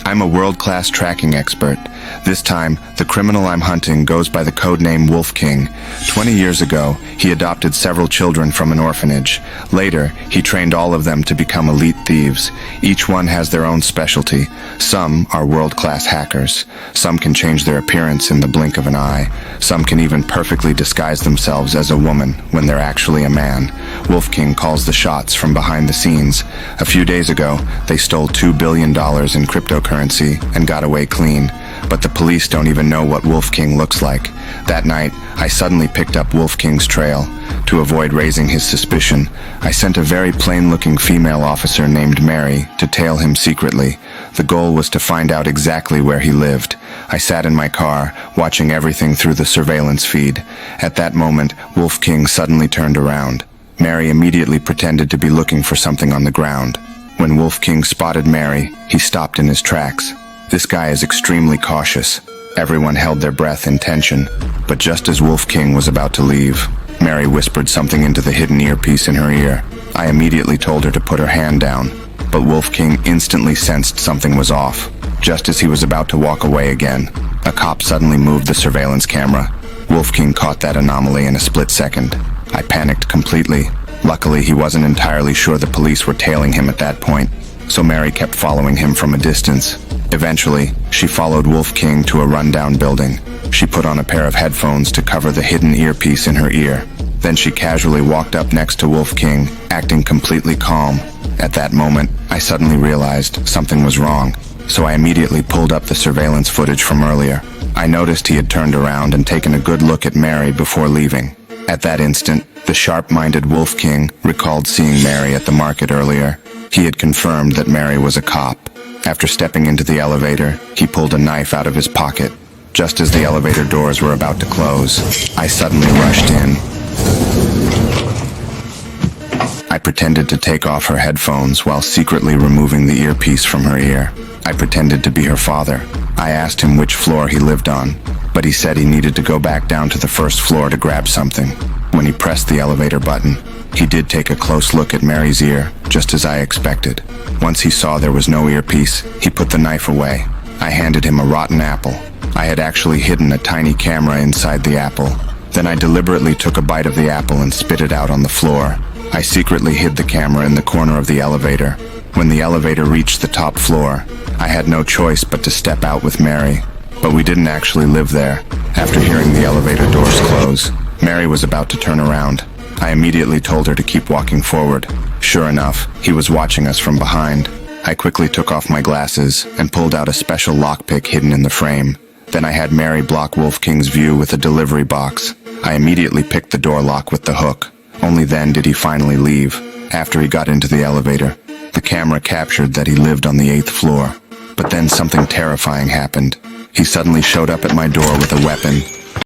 I'm a world-class tracking expert. This time, the criminal I'm hunting goes by the codename Wolf King. 20 years ago, he adopted several children from an orphanage. Later, he trained all of them to become elite thieves. Each one has their own specialty. Some are world-class hackers. Some can change their appearance in the blink of an eye. Some can even perfectly disguise themselves as a woman when they're actually a man. Wolf King calls the shots from behind the scenes. A few days ago, they stole $2 billion in cryptocurrency and got away clean. But the police don't even know what Wolf King looks like. That night, I suddenly picked up Wolf King's trail. To avoid raising his suspicion, I sent a very plain-looking female officer named Mary to tail him secretly. The goal was to find out exactly where he lived. I sat in my car, watching everything through the surveillance feed. At that moment, Wolf King suddenly turned around. Mary immediately pretended to be looking for something on the ground. When Wolf King spotted Mary, he stopped in his tracks. This guy is extremely cautious. Everyone held their breath in tension, but just as Wolf King was about to leave, Mary whispered something into the hidden earpiece in her ear. I immediately told her to put her hand down, but Wolf King instantly sensed something was off. Just as he was about to walk away again, a cop suddenly moved the surveillance camera. Wolf King caught that anomaly in a split second. I panicked completely. Luckily, he wasn't entirely sure the police were tailing him at that point, so Mary kept following him from a distance. Eventually, she followed Wolf King to a rundown building. She put on a pair of headphones to cover the hidden earpiece in her ear. Then she casually walked up next to Wolf King, acting completely calm. At that moment, I suddenly realized something was wrong, so I immediately pulled up the surveillance footage from earlier. I noticed he had turned around and taken a good look at Mary before leaving. At that instant, the sharp-minded Wolf King recalled seeing Mary at the market earlier. He had confirmed that Mary was a cop. After stepping into the elevator, he pulled a knife out of his pocket. Just as the elevator doors were about to close, I suddenly rushed in. I pretended to take off her headphones while secretly removing the earpiece from her ear. I pretended to be her father. I asked him which floor he lived on, but he said he needed to go back down to the first floor to grab something. When he pressed the elevator button, he did take a close look at Mary's ear, just as I expected. Once he saw there was no earpiece, he put the knife away. I handed him a rotten apple. I had actually hidden a tiny camera inside the apple. Then I deliberately took a bite of the apple and spit it out on the floor. I secretly hid the camera in the corner of the elevator. When the elevator reached the top floor, I had no choice but to step out with Mary. But we didn't actually live there. After hearing the elevator doors close, Mary was about to turn around. I immediately told her to keep walking forward. Sure enough, he was watching us from behind. I quickly took off my glasses and pulled out a special lockpick hidden in the frame. Then I had Mary block Wolf King's view with a delivery box. I immediately picked the door lock with the hook. Only then did he finally leave. After he got into the elevator, the camera captured that he lived on the 8th floor. But then something terrifying happened. He suddenly showed up at my door with a weapon.